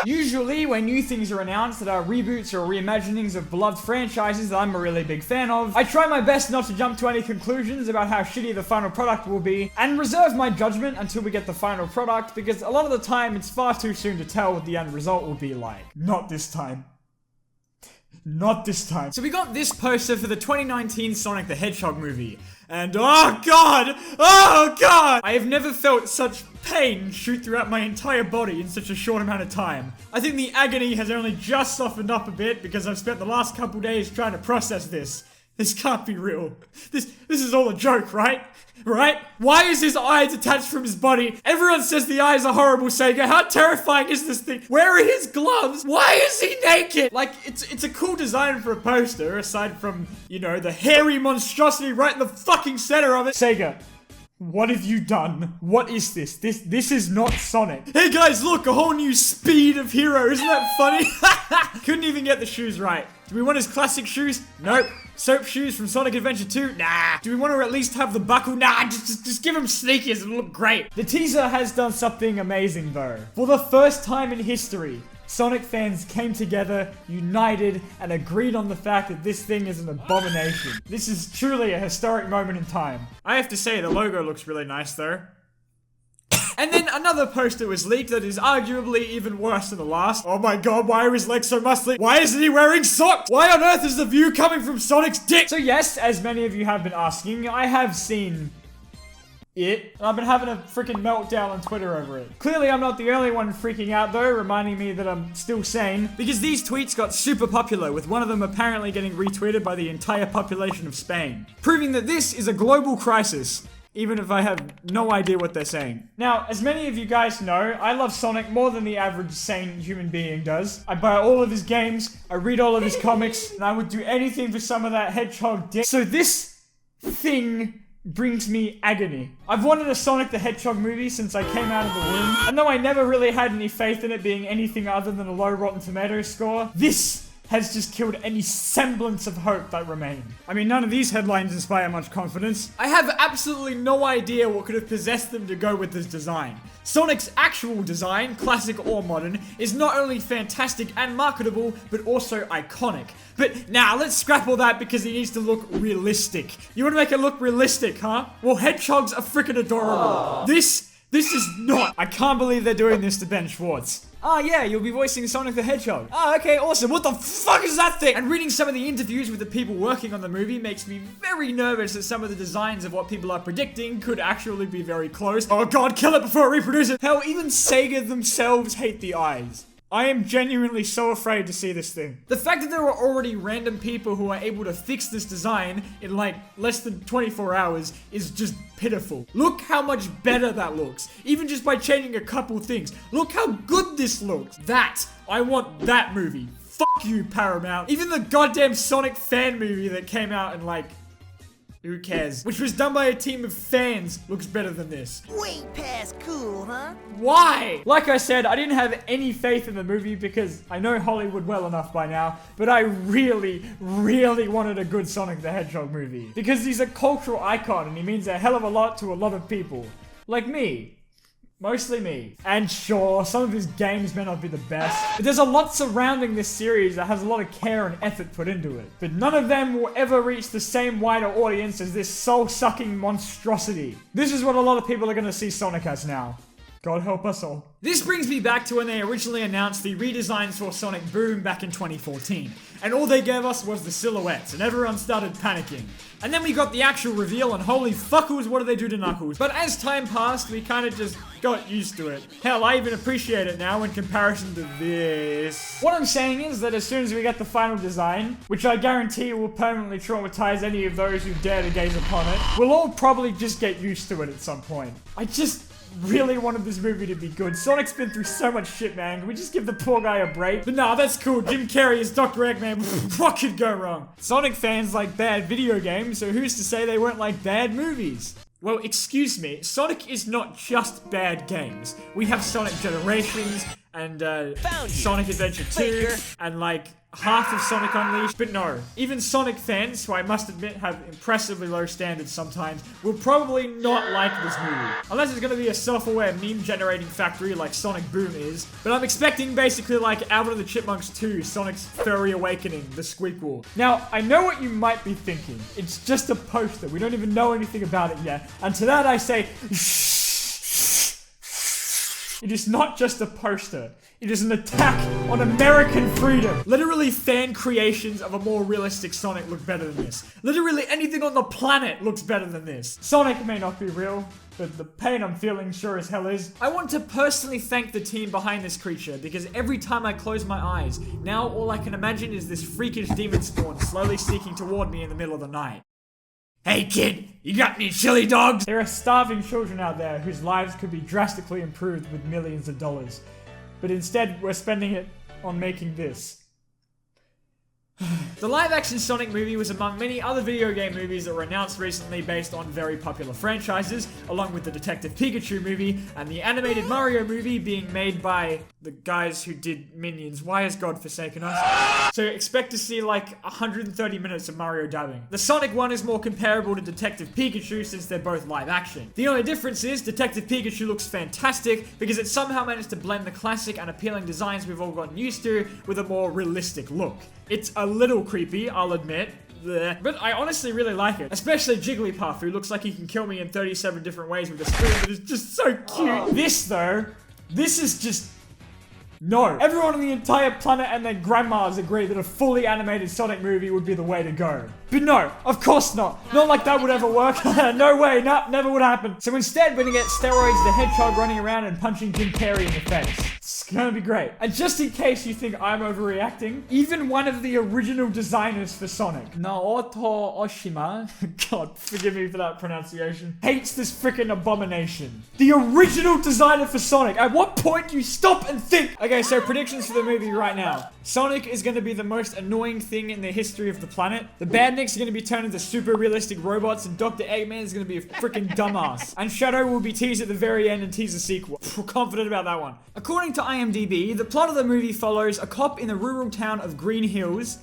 Usually, when new things are announced that are reboots or reimaginings of beloved franchises that I'm a really big fan of, I try my best not to jump to any conclusions about how shitty the final product will be, and reserve my judgment until we get the final product, because a lot of the time it's far too soon to tell what the end result will be like. Not this time. Not this time. So we got this poster for the 2019 Sonic the Hedgehog movie. And oh god! Oh god! I have never felt such pain shoot throughout my entire body in such a short amount of time. I think the agony has only just softened up a bit because I've spent the last couple days trying to process this. This can't be real. This is all a joke, right? Right? Why is his eye detached from his body? Everyone says the eyes are horrible, Sega. How terrifying is this thing? Where are his gloves? Why is he naked? Like, it's a cool design for a poster, aside from, you know, the hairy monstrosity right in the fucking center of it. Sega, what have you done? What is this? This is not Sonic. Hey guys, look, a whole new speed of hero. Isn't that funny? Couldn't even get the shoes right. Do we want his classic shoes? Nope. Soap shoes from Sonic Adventure 2? Nah. Do we want to at least have the buckle? Nah, just give him sneakers. It'll look great. The teaser has done something amazing though. For the first time in history, Sonic fans came together, united, and agreed on the fact that this thing is an abomination. This is truly a historic moment in time. I have to say, the logo looks really nice though. And then another poster was leaked that is arguably even worse than the last. Oh my god, why are his legs so muscly? Why isn't he wearing socks? Why on earth is the view coming from Sonic's dick? So yes, as many of you have been asking, I have seen it. And I've been having a freaking meltdown on Twitter over it. Clearly I'm not the only one freaking out though, reminding me that I'm still sane. Because these tweets got super popular, with one of them apparently getting retweeted by the entire population of Spain. Proving that this is a global crisis. Even if I have no idea what they're saying. Now, as many of you guys know, I love Sonic more than the average sane human being does. I buy all of his games, I read all of his comics, and I would do anything for some of that hedgehog dick. So this thing brings me agony. I've wanted a Sonic the Hedgehog movie since I came out of the womb, and though I never really had any faith in it being anything other than a low Rotten Tomatoes score, this has just killed any semblance of hope that remained. I mean, none of these headlines inspire much confidence. I have absolutely no idea what could have possessed them to go with this design. Sonic's actual design, classic or modern, is not only fantastic and marketable, but also iconic. But now, let's scrap all that because he needs to look realistic. You want to make it look realistic, huh? Well, hedgehogs are freaking adorable. This is not. I can't believe they're doing this to Ben Schwartz. Oh yeah, you'll be voicing Sonic the Hedgehog. Oh, okay, awesome. What the fuck is that thing? And reading some of the interviews with the people working on the movie makes me very nervous that some of the designs of what people are predicting could actually be very close. Oh god, kill it before it reproduces. Hell, even SEGA themselves hate the eyes. I am genuinely so afraid to see this thing. The fact that there are already random people who are able to fix this design in like less than 24 hours is just pitiful. Look how much better that looks, even just by changing a couple things. Look how good this looks. I want that movie. Fuck you, Paramount. Even the goddamn Sonic fan movie that came out in like, who cares? Which was done by a team of fans, looks better than this. Way past cool, huh? Why? Like I said, I didn't have any faith in the movie because I know Hollywood well enough by now, but I really, really wanted a good Sonic the Hedgehog movie. Because he's a cultural icon and he means a hell of a lot to a lot of people. Like me. Mostly me. And sure, some of his games may not be the best, but there's a lot surrounding this series that has a lot of care and effort put into it. But none of them will ever reach the same wider audience as this soul-sucking monstrosity. This is what a lot of people are gonna see Sonic as now. God help us all. This brings me back to when they originally announced the redesigns for Sonic Boom back in 2014. And all they gave us was the silhouettes, and everyone started panicking. And then we got the actual reveal, and holy fuckers, what do they do to Knuckles? But as time passed, we kind of just got used to it. Hell, I even appreciate it now in comparison to this. What I'm saying is that as soon as we get the final design, which I guarantee will permanently traumatize any of those who dare to gaze upon it, we'll all probably just get used to it at some point. I just really wanted this movie to be good. Sonic's been through so much shit, man. Can we just give the poor guy a break? But nah, that's cool. Jim Carrey is Dr. Eggman. What could go wrong? Sonic fans like bad video games, so who's to say they won't like bad movies? Well, excuse me. Sonic is not just bad games. We have Sonic Generations, and Found you, Sonic Adventure 2, faker. and like half of Sonic Unleashed. But no, even Sonic fans, who I must admit have impressively low standards sometimes, will probably not like this movie. Unless it's gonna be a self-aware meme-generating factory like Sonic Boom is. But I'm expecting basically like Alvin and the Chipmunks 2, Sonic's Furry Awakening, the Squeakquel. Now, I know what you might be thinking. It's just a poster. We don't even know anything about it yet. And to that I say, it is not just a poster. It is an attack on American freedom. Literally, fan creations of a more realistic Sonic look better than this. Literally, anything on the planet looks better than this. Sonic may not be real, but the pain I'm feeling sure as hell is. I want to personally thank the team behind this creature, because every time I close my eyes, now all I can imagine is this freakish demon spawn slowly sneaking toward me in the middle of the night. Hey kid, you got any chili dogs? There are starving children out there whose lives could be drastically improved with millions of dollars. But instead, we're spending it on making this. The live-action Sonic movie was among many other video game movies that were announced recently based on very popular franchises, along with the Detective Pikachu movie and the animated Mario movie being made by the guys who did Minions. Why has God forsaken us? So expect to see like 130 minutes of Mario dubbing. The Sonic one is more comparable to Detective Pikachu since they're both live-action. The only difference is Detective Pikachu looks fantastic because it somehow managed to blend the classic and appealing designs we've all gotten used to with a more realistic look. It's a little creepy, I'll admit, but I honestly really like it. Especially Jigglypuff, who looks like he can kill me in 37 different ways with a spoon, but it's just so cute. This, though, this is just... No. Everyone on the entire planet and their grandmas agree that a fully animated Sonic movie would be the way to go. But no, of course not. Not like that would ever work. No way, no, never would happen. So instead, we're gonna get Steroids the Hedgehog running around and punching Jim Carrey in the face. It's gonna be great. And just in case you think I'm overreacting, even one of the original designers for Sonic, Naoto Oshima, God, forgive me for that pronunciation, hates this freaking abomination. The original designer for Sonic. At what point do you stop and think? Okay, so predictions for the movie right now. Sonic is gonna be the most annoying thing in the history of the planet. The Badniks are gonna be turned into super realistic robots, and Dr. Eggman is gonna be a freaking dumbass. And Shadow will be teased at the very end and tease a sequel. We're confident about that one. According to IMDb, the plot of the movie follows a cop in the rural town of Green Hills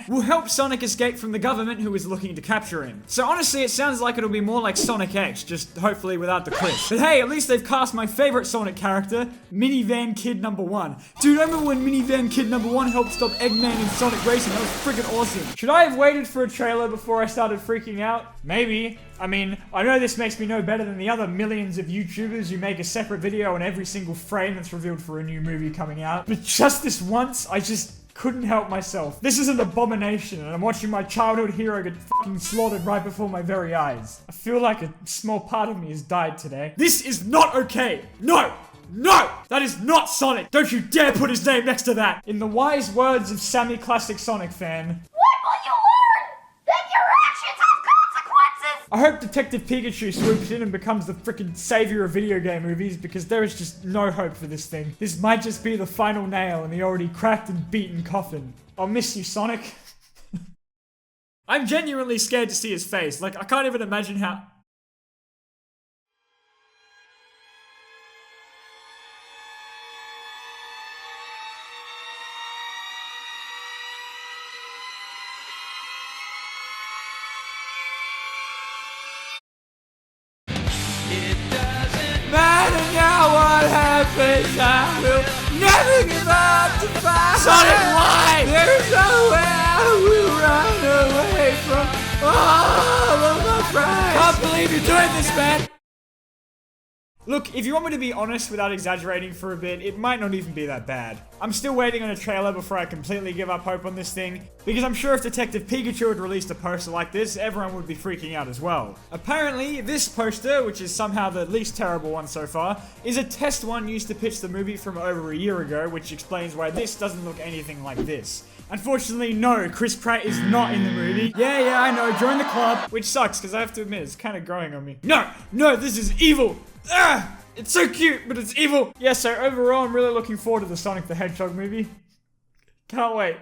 will help Sonic escape from the government who is looking to capture him. So honestly, it sounds like it'll be more like Sonic X, just hopefully without the clips. But hey, at least they've cast my favorite Sonic character, Minivan Kid number 1. Dude, I remember when Minivan Kid number 1 helped stop Eggman in Sonic Racing. That was freaking awesome. Should I have waited for a trailer before I started freaking out? Maybe. I mean, I know this makes me no better than the other millions of YouTubers who make a separate video on every single frame that's revealed for a new movie coming out. But just this once, I just couldn't help myself. This is an abomination, and I'm watching my childhood hero get fucking slaughtered right before my very eyes. I feel like a small part of me has died today. This is not okay. No! No! That is not Sonic! Don't you dare put his name next to that! In the wise words of Sammy Classic Sonic fan, When will you learn that your actions have consequences? I hope Detective Pikachu swoops in and becomes the freaking savior of video game movies, because there is just no hope for this thing. This might just be the final nail in the already cracked and beaten coffin. I'll miss you, Sonic. I'm genuinely scared to see his face. Like, I can't even imagine how... matter now what happens, I will never give up to fight. Sonic, why? There's no way I will run away from all of my friends. Can't believe you're doing this, man. Look, if you want me to be honest without exaggerating for a bit, it might not even be that bad. I'm still waiting on a trailer before I completely give up hope on this thing, because I'm sure if Detective Pikachu had released a poster like this, everyone would be freaking out as well. Apparently, this poster, which is somehow the least terrible one so far, is a test one used to pitch the movie from over a year ago, which explains why this doesn't look anything like this. Unfortunately, no, Chris Pratt is not in the movie. Yeah, I know, join the club, which sucks, because I have to admit, it's kind of growing on me. No, this is evil! Ah! It's so cute, but it's evil! Yeah, so overall, I'm really looking forward to the Sonic the Hedgehog movie. Can't wait.